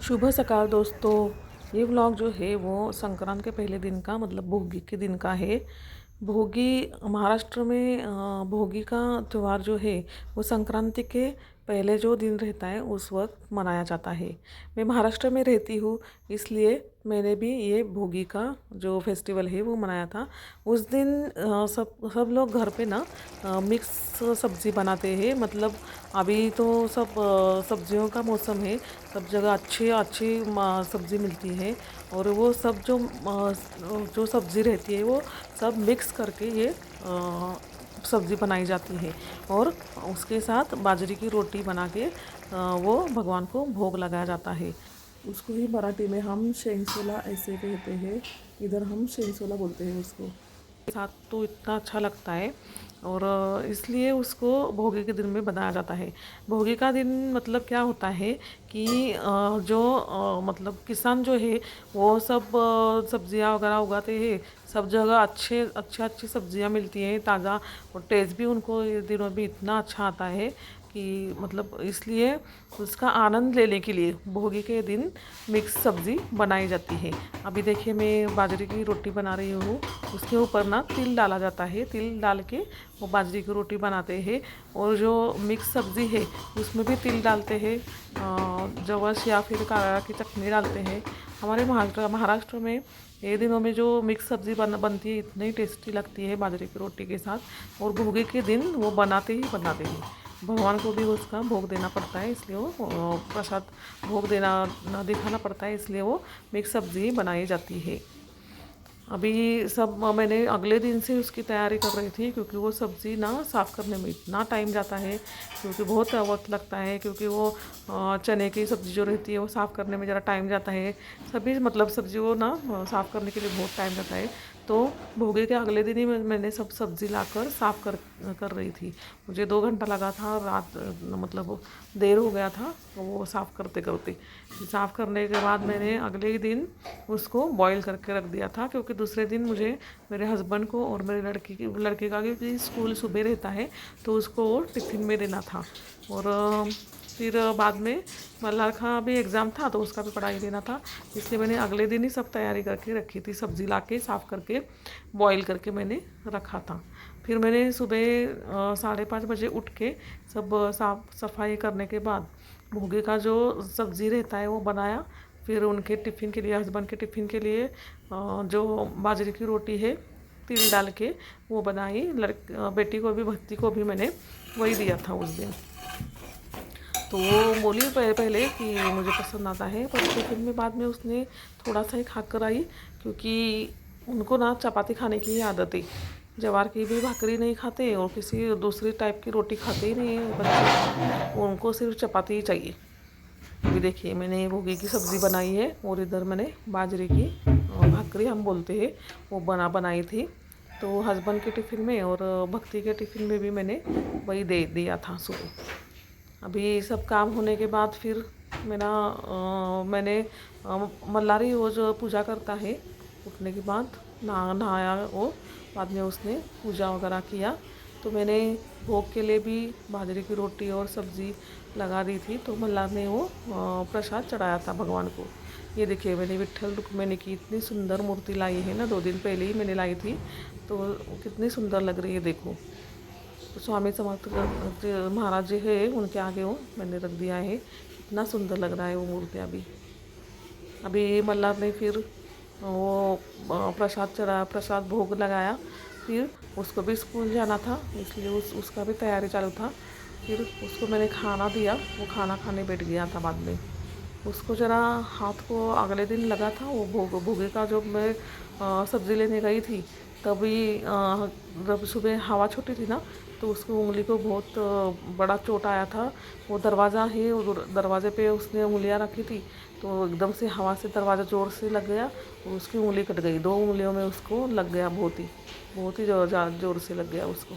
शुभ सकाल दोस्तों। ये व्लॉग जो है वो संक्रांत के पहले दिन का मतलब भोगी के दिन का है। भोगी महाराष्ट्र में भोगी का त्यौहार जो है वो संक्रांति के पहले जो दिन रहता है उस वक्त मनाया जाता है। मैं महाराष्ट्र में रहती हूँ, इसलिए मैंने भी ये भोगी का जो फेस्टिवल है वो मनाया था। उस दिन सब लोग घर पे ना मिक्स सब्ज़ी बनाते हैं। मतलब अभी तो सब सब्जियों का मौसम है, सब जगह अच्छी अच्छी सब्ज़ी मिलती है। और वो सब जो सब्ज़ी रहती है वो सब मिक्स करके ये सब्ज़ी बनाई जाती है। और उसके साथ बाजरे की रोटी बना के वो भगवान को भोग लगाया जाता है। उसको ही मराठी में हम शेंगसोला ऐसे कहते हैं, इधर हम शेंगसोला बोलते हैं उसको। साथ तो इतना अच्छा लगता है और इसलिए उसको भोगी के दिन में बनाया जाता है। भोगी का दिन मतलब क्या होता है कि मतलब किसान जो है वो सब सब्जियां वगैरह उगाते हैं। सब जगह अच्छी सब्जियां मिलती हैं ताज़ा, और टेस्ट भी उनको ये दिनों भी इतना अच्छा आता है कि मतलब इसलिए उसका आनंद लेने के लिए भोगी के दिन मिक्स सब्ज़ी बनाई जाती है। अभी देखिए मैं बाजरे की रोटी बना रही हूँ। उसके ऊपर ना तिल डाला जाता है, तिल डाल के वो बाजरे की रोटी बनाते हैं। और जो मिक्स सब्ज़ी है उसमें भी तिल डालते हैं, जवस या फिर कारा की चटनी डालते हैं। हमारे महाराष्ट्र में ये दिनों में जो मिक्स सब्ज़ी बनती है इतनी टेस्टी लगती है बाजरे की रोटी के साथ। और भोगी के दिन वो बनाते हैं। भगवान को भी उसका भोग देना पड़ता है, इसलिए वो प्रसाद भोग देना दिखाना पड़ता है, इसलिए वो मिक्स सब्ज़ी बनाई जाती है। अभी सब मैंने अगले दिन से उसकी तैयारी कर रही थी, क्योंकि वो सब्ज़ी ना साफ़ करने में इतना टाइम जाता है, क्योंकि बहुत वक्त लगता है। क्योंकि वो चने की सब्ज़ी जो रहती है वो साफ़ करने में ज़रा टाइम जाता है। सभी मतलब सब्ज़ी को ना साफ़ करने के लिए बहुत टाइम जाता है। तो भोगे के अगले दिन ही मैंने सब सब्ज़ी लाकर साफ़ कर रही थी। मुझे 2 घंटा लगा था, रात मतलब देर हो गया था वो साफ़ करते करते। साफ़ करने के बाद मैंने अगले ही दिन उसको बॉईल करके रख दिया था, क्योंकि दूसरे दिन मुझे मेरे हस्बैंड को और मेरे लड़के का क्योंकि स्कूल सुबह रहता है तो उसको टिफ़िन में देना था। और फिर बाद में मल्हार का भी एग्ज़ाम था तो उसका भी पढ़ाई देना था, इसलिए मैंने अगले दिन ही सब तैयारी करके रखी थी। सब्ज़ी ला के साफ़ करके बॉईल करके मैंने रखा था। फिर मैंने सुबह 5:30 बजे उठ के सब साफ़ सफाई करने के बाद भोगे का जो सब्ज़ी रहता है वो बनाया। फिर उनके टिफ़िन के लिए, हस्बैंड के टिफ़िन के लिए जो बाजरे की रोटी है तिल डाल के वो बनाई। बेटी को भी, भक्ति को भी मैंने वही दिया था उस दिन। तो वो बोली पहले कि मुझे पसंद आता है, पर टिफ़िन में बाद में उसने थोड़ा सा ही खा कर आई, क्योंकि उनको ना चपाती खाने की ही आदत है। ज्वार की भी भाकरी नहीं खाते और किसी दूसरी टाइप की रोटी खाते ही नहीं है बच्चे, उनको सिर्फ चपाती ही चाहिए। अभी देखिए मैंने भोगी की सब्ज़ी बनाई है और इधर मैंने बाजरे की भाकरी हम बोलते हैं वो बनाई थी। तो हस्बैंड के टिफ़िन में और भक्ति के टिफ़िन में भी मैंने वही दे दिया था सुबह। अभी सब काम होने के बाद फिर मैंने मल्लारी वो जो पूजा करता है उठने के बाद नहाया, वो बाद में उसने पूजा वगैरह किया। तो मैंने भोग के लिए भी बाजरे की रोटी और सब्ज़ी लगा दी थी, तो मल्हार ने वो प्रसाद चढ़ाया था भगवान को। ये देखिए मैंने विट्ठल रुक्मिणी की इतनी सुंदर मूर्ति लाई है ना, 2 दिन पहले ही मैंने लाई थी, तो कितनी सुंदर लग रही है देखो। तो स्वामी समर्थ महाराज जी है उनके आगे वो मैंने रख दिया है। इतना सुंदर लग रहा है वो मूर्ति। अभी मल्हार ने फिर वो प्रसाद भोग लगाया। फिर उसको भी स्कूल जाना था, इसलिए उसका भी तैयारी चालू था। फिर उसको मैंने खाना दिया, वो खाना खाने बैठ गया था। बाद में उसको ज़रा हाथ को अगले दिन लगा था वो भोगे का, जब मैं सब्ज़ी लेने गई थी तभी जब सुबह हवा छोटी थी ना, तो उसकी उंगली को बहुत बड़ा चोट आया था। वो दरवाज़ा है, वो दरवाजे पे उसने उंगलियां रखी थी, तो एकदम से हवा से दरवाज़ा ज़ोर से लग गया और उसकी उंगली कट गई। 2 उंगलियों में उसको लग गया, बहुत ही ज़ोर से लग गया उसको।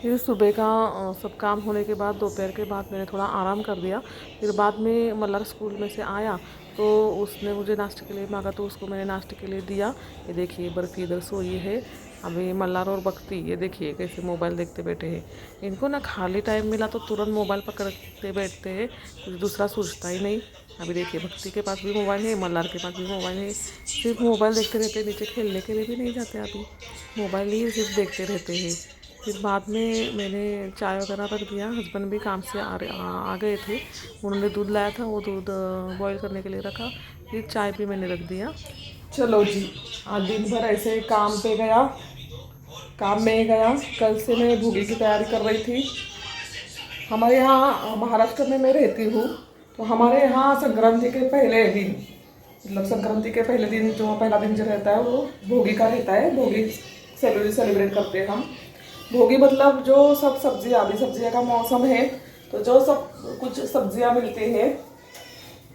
फिर सुबह का सब काम होने के बाद दोपहर के बाद मैंने थोड़ा आराम कर दिया। फिर बाद में मल्हार स्कूल में से आया तो उसने मुझे नाश्ते के लिए मांगा, तो उसको मैंने नाश्ते के लिए दिया। ये देखिए बर्फ़ी इधर सोई है। अभी मल्हार और भक्ति ये देखिए कैसे मोबाइल देखते बैठे हैं। इनको ना खाली टाइम मिला तो तुरंत मोबाइल पकड़ते बैठते हैं, कुछ दूसरा सोचता ही नहीं। अभी देखिए भक्ति के पास भी मोबाइल है, मल्हार के पास भी मोबाइल है, सिर्फ मोबाइल देखते रहते हैं, नीचे खेलने के लिए भी नहीं जाते। अभी मोबाइल ही सिर्फ देखते रहते हैं। फिर बाद में मैंने चाय वगैरह रख दिया। हस्बैंड भी काम से आ गए थे, उन्होंने दूध लाया था, वो दूध बॉईल करने के लिए रखा। फिर चाय भी मैंने रख दिया। चलो जी, आज दिन भर ऐसे काम पे गया, काम में गया। कल से मैं भोगी की तैयारी कर रही थी। हमारे यहाँ महाराष्ट्र में मैं रहती हूँ, तो हमारे यहाँ संक्रांति के पहले दिन, मतलब संक्रांति के पहले दिन जो पहला दिन जो रहता है वो भोगी का रहता है। भोगी सेलिब्रेट करते हैं हम। भोगी मतलब जो सब सब्जियाँ, अभी सब्जियाँ का मौसम है, तो जो सब कुछ सब्जियाँ मिलती हैं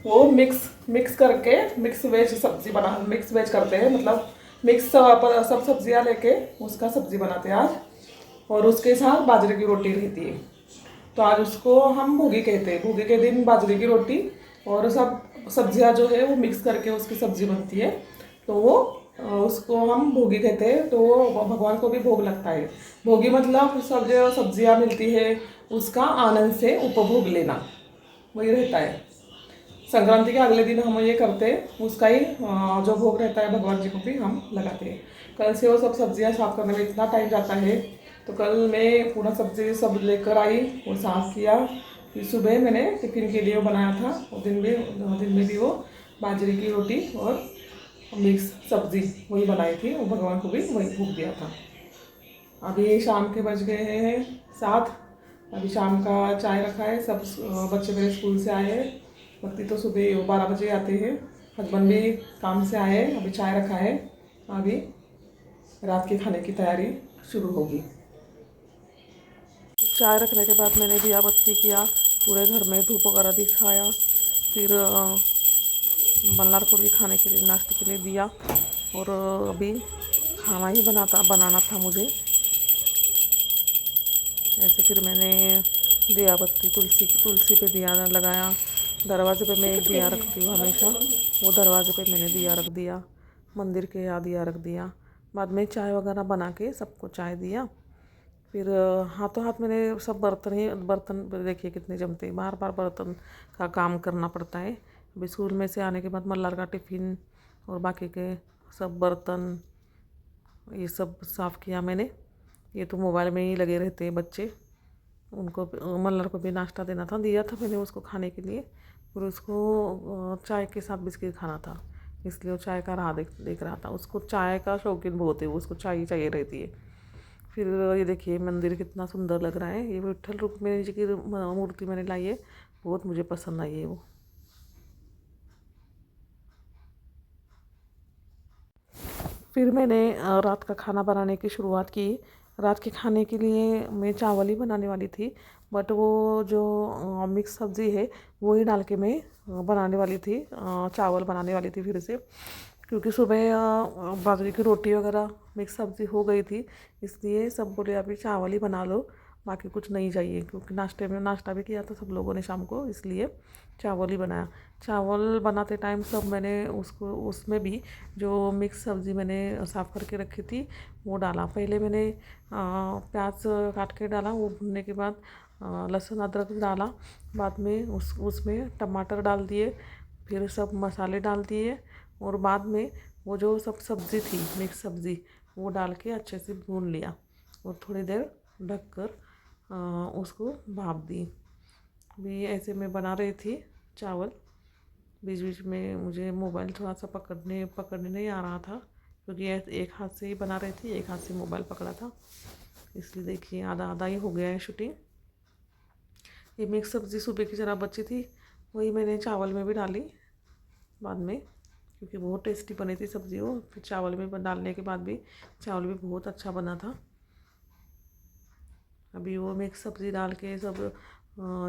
वो मिक्स करके मिक्स वेज करते हैं। मतलब मिक्स सब सब्जियाँ लेके उसका सब्जी बनाते हैं आज, और उसके साथ बाजरे की रोटी रहती है। तो आज उसको हम भोगी कहते हैं। भोगी के दिन बाजरे की रोटी और सब सब्जियां जो है वो मिक्स करके उसकी सब्जी बनती है, तो वो उसको हम भोगी कहते हैं। तो वो भगवान को भी भोग लगता है। भोगी मतलब सब जो सब्जियां मिलती है उसका आनंद से उपभोग लेना, वही रहता है। संक्रांति के अगले दिन हम ये करते हैं, उसका ही जो भोग रहता है भगवान जी को भी हम लगाते हैं। कल से वो सब सब्जियां साफ करने में इतना टाइम जाता है, तो कल मैं पूरा सब्जी सब लेकर आई और साफ़ किया। फिर सुबह मैंने टिफ़िन के लिए वो बनाया था, और दिन में भी वो बाजरे की रोटी और मिक्स सब्जी वही बनाई थी, और भगवान को भी वही भोग दिया था। अभी शाम के बज गए हैं 7। अभी शाम का चाय रखा है। सब बच्चे मेरे स्कूल से आए हैं। भक्ति तो सुबह 12 बजे आते हैं। हस्बैंड भी काम से आए। अभी चाय रखा है। अभी रात के खाने की तैयारी शुरू होगी। चाय रखने के बाद मैंने दिया बत्ती किया, पूरे घर में धूप वगैरह दिखाया। फिर मल्हार को भी खाने के लिए, नाश्ते के लिए दिया। और अभी खाना ही बनाना था मुझे। ऐसे फिर मैंने दिया बत्ती तुलसी पे दिया लगाया। दरवाजे पे मैं एक दिया रखती हूँ हमेशा, वो दरवाजे पे मैंने दिया रख दिया। मंदिर के यहाँ दिया रख दिया। बाद में चाय वगैरह बना के सबको चाय दिया। फिर हाथों हाथ मैंने सब बर्तन देखिए कितने जमते हैं, बार बार बर्तन का काम करना पड़ता है। अभी स्कूल में से आने के बाद मल्हार का टिफ़िन और बाकी के सब बर्तन ये सब साफ़ किया मैंने। ये तो मोबाइल में ही लगे रहते हैं बच्चे। उनको मल्हार को भी नाश्ता देना था, दिया था मैंने उसको खाने के लिए। और उसको चाय के साथ बिस्किट खाना था, इसलिए वो चाय का राह देख रहा था। उसको चाय का शौकीन बहुत है, उसको चाय ही चाहिए रहती है। फिर ये देखिए मंदिर कितना सुंदर लग रहा है। ये विट्ठल रुक्मिणी जी की मूर्ति मैंने लाई है, बहुत मुझे पसंद आई है वो। फिर मैंने रात का खाना बनाने की शुरुआत की। रात के खाने के लिए मैं चावल ही बनाने वाली थी, बट वो जो मिक्स सब्ज़ी है वो ही डाल के मैं बनाने वाली थी, चावल बनाने वाली थी फिर से। क्योंकि सुबह बाजरे की रोटी वगैरह मिक्स सब्ज़ी हो गई थी, इसलिए सब बोले अभी चावल ही बना लो, बाकी कुछ नहीं चाहिए। क्योंकि नाश्ता भी किया था सब लोगों ने शाम को, इसलिए चावल ही बनाया। चावल बनाते टाइम सब मैंने उसमें भी जो मिक्स सब्ज़ी मैंने साफ़ करके रखी थी वो डाला। पहले मैंने प्याज काट के डाला, वो भुनने के बाद लहसुन अदरक डाला। बाद में उसमें टमाटर डाल दिए, फिर सब मसाले डाल दिए, और बाद में वो जो सब सब्ज़ी थी मिक्स सब्ज़ी वो डाल के अच्छे से भून लिया, और थोड़ी देर ढककर उसको भाप दी। भी ऐसे मैं बना रही थी चावल। बीच बीच में मुझे मोबाइल थोड़ा सा पकड़ने नहीं आ रहा था, क्योंकि एक हाथ से ही बना रही थी, एक हाथ से मोबाइल पकड़ा था, इसलिए देखिए आधा आधा ही हो गया है शूटिंग। ये मिक्स सब्ज़ी सुबह की जरा बची थी, वही मैंने चावल में भी डाली बाद में, क्योंकि बहुत टेस्टी बनी थी सब्ज़ी वो। फिर चावल में डालने के बाद भी चावल भी बहुत अच्छा बना था। अभी वो मिक्स सब्ज़ी डाल के सब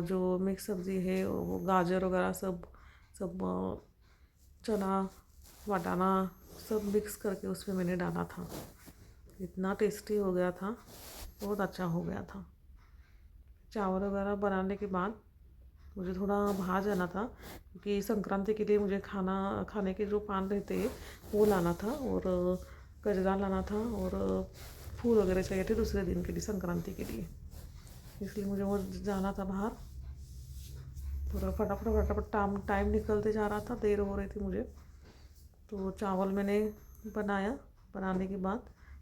जो मिक्स सब्ज़ी है वो गाजर वगैरह सब चना वटाना सब मिक्स करके उसमें मैंने डाला था। इतना टेस्टी हो गया था, बहुत अच्छा हो गया था। चावल वगैरह बनाने के बाद मुझे थोड़ा बाहर जाना था, क्योंकि संक्रांति के लिए मुझे खाने के जो पान रहते हैं वो लाना था। और गजरा लाना था और फूल वगैरह चाहिए थे दूसरे दिन के लिए, संक्रांति के लिए, इसलिए मुझे वो जाना था बाहर। पूरा फटाफट फटाफट टाइम निकलते जा रहा था, देर हो रही थी मुझे। तो चावल मैंने बनाया, बनाने के बाद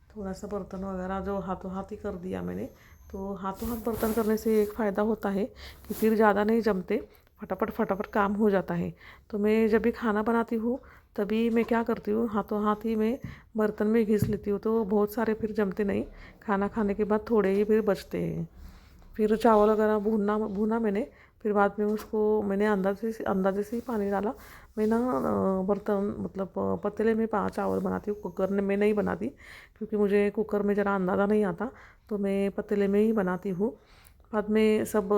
थोड़ा सा बर्तन वगैरह जो हाथों हाथ ही कर दिया मैंने। तो हाथों हाथ बर्तन करने से एक फ़ायदा होता है कि फिर ज़्यादा नहीं जमते, फटाफट फटाफट काम हो जाता है। तो मैं जब भी खाना बनाती हूँ तभी मैं क्या करती हूँ, हाथों हाथ ही मैं बर्तन में घिस लेती हूँ, तो बहुत सारे फिर जमते नहीं, खाना खाने के बाद थोड़े ही फिर बचते हैं। फिर चावल वगैरह भूना मैंने, फिर बाद में उसको मैंने अंदाजे से ही पानी डाला। मैं ना बर्तन मतलब पतीले में चावल बनाती हूँ, कुकर में नहीं बनाती, क्योंकि मुझे कुकर में ज़रा अंदाज़ा नहीं आता, तो मैं पतीले में ही बनाती हूँ। बाद में सब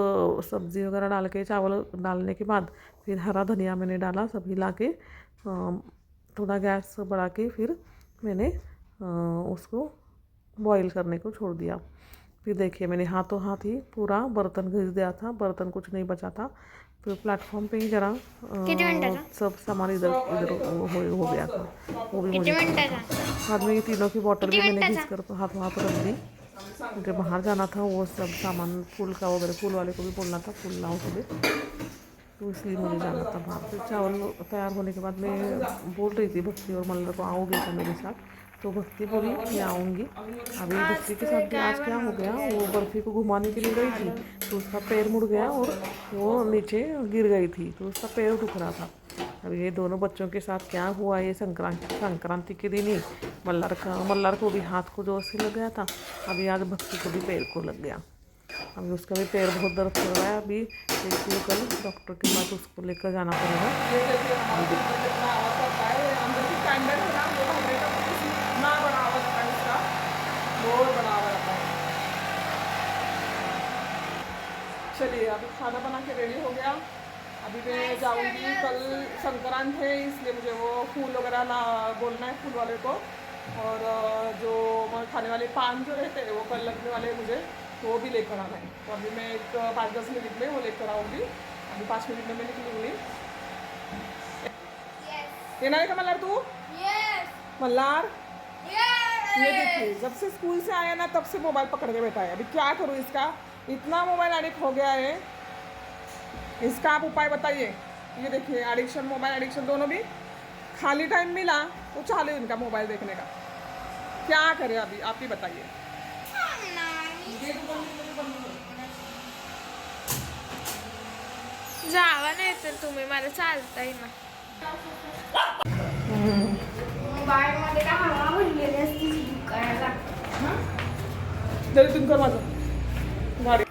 सब्ज़ी वगैरह डाल के, चावल डालने के बाद फिर हरा धनिया मैंने डाला, सब हिला के थोड़ा गैस बढ़ा के फिर मैंने उसको बॉईल करने को छोड़ दिया। फिर देखिए मैंने हाथों हाथ ही पूरा बर्तन घिस दिया था, बर्तन कुछ नहीं बचा था। फिर प्लेटफॉर्म पे ही जरा सब सामान इधर इधर हो गया था, वो भी मुझे करना था। बाद में ये तीनों की बॉटल भी मैंने घिस कर हाथों हाथ रख दी। मुझे बाहर जाना था, वो सब सामान फूल का वगैरह, फूल वाले को भी बोलना था फूल लाओ सुबह, तो इसलिए मुझे जाना था बाहर। फिर चावल तैयार होने के बाद मैं बोल रही थी भक्ति और मल्लर को आओगे क्या मेरे साथ, तो भक्ति बोली मैं आऊँगी। अभी भक्ति के साथ भी आज क्या हो गया, वो बर्फ़ी को घुमाने के लिए गई थी, तो उसका पैर मुड़ गया और वो नीचे गिर गई थी, तो उसका पैर दुख रहा था। अब ये दोनों बच्चों के साथ क्या हुआ, ये संक्रांति के दिन ही मल्लर को भी हाथ को जोर से लग गया था, अभी आज भक्ति को भी पैर को लग गया। अभी उसका भी पैर बहुत दर्द कर रहा है। अभी देखिए कल डॉक्टर के पास उसको लेकर जाना पड़ेगा। चलिए अभी खाना बना के रेडी हो गया। अभी मैं जाऊंगी, कल संक्रांत है इसलिए मुझे वो फूल वगैरह बोलना है फूल वाले को, और जो खाने वाले पान जो रहते हैं वो कल लगने वाले मुझे, तो वो भी लेकर आना है। तो अभी मैं एक 5-10 मिनट में वो लेकर आऊँगी। अभी 5 मिनट में मैं निकलूँगी। ये ना का मल्लार तू मल्लार, ये देखिए जब से स्कूल से आया ना तब से मोबाइल पकड़ के बैठा है। अभी क्या करूँ, इसका इतना मोबाइल एडिक्ट हो गया है, इसका आप उपाय बताइए। ये देखिए एडिक्शन, मोबाइल एडिक्शन दोनों भी। खाली टाइम मिला तो चालू इनका मोबाइल देखने का, क्या करे अभी आप ही बताइए। जावा नाही तर तुम्ही, मला चालताय ना मोबाईल मध्ये का हवा भरलेली असते दुकानाला। जरी तुम कर माझं गाडी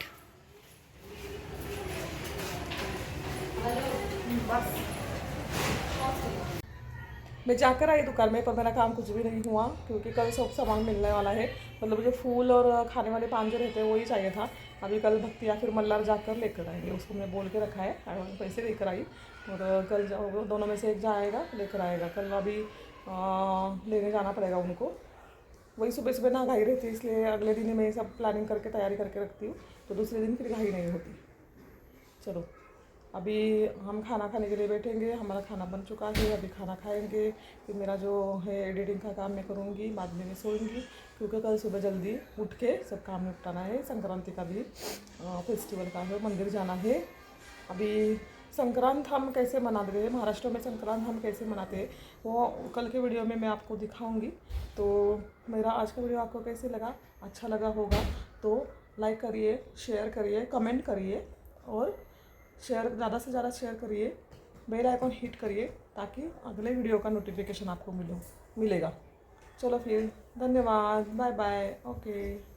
मैं जाकर आई दुकान में, पर मेरा काम कुछ भी नहीं हुआ, क्योंकि कल सब सामान मिलने वाला है। मतलब मुझे फूल और खाने वाले पान जो रहते हैं वही चाहिए था। अभी कल भक्ति या फिर मल्लार जाकर लेकर आएंगे, उसको मैं बोल के रखा है, पैसे लेकर आई, और कल दोनों में से एक जाएगा लेकर आएगा। कल अभी लेने जाना पड़ेगा उनको। वही सुबह सुबह ना घाई रहती है, इसलिए अगले दिन ही मैं सब प्लानिंग करके तैयारी करके रखती हूँ, तो दूसरे दिन फिर घाई नहीं होती। चलो अभी हम खाना खाने के लिए बैठेंगे, हमारा खाना बन चुका है, अभी खाना खाएंगे, फिर मेरा जो है एडिटिंग का काम मैं करूँगी, बाद में मैं सोऊंगी, क्योंकि कल सुबह जल्दी उठ के सब काम निपटाना है। संक्रांति का भी फेस्टिवल का है, मंदिर जाना है। अभी संक्रांत हम कैसे मनाते हैं, महाराष्ट्र में संक्रांत हम कैसे मनाते हैं वो कल के वीडियो में मैं आपको दिखाऊंगी। तो मेरा आज का वीडियो आपको कैसे लगा, अच्छा लगा होगा तो लाइक करिए, शेयर करिए, कमेंट करिए, और ज़्यादा से ज़्यादा शेयर करिए, बेल आइकॉन हिट करिए, ताकि अगले वीडियो का नोटिफिकेशन आपको मिलेगा। चलो फिर, धन्यवाद, बाय बाय, ओके।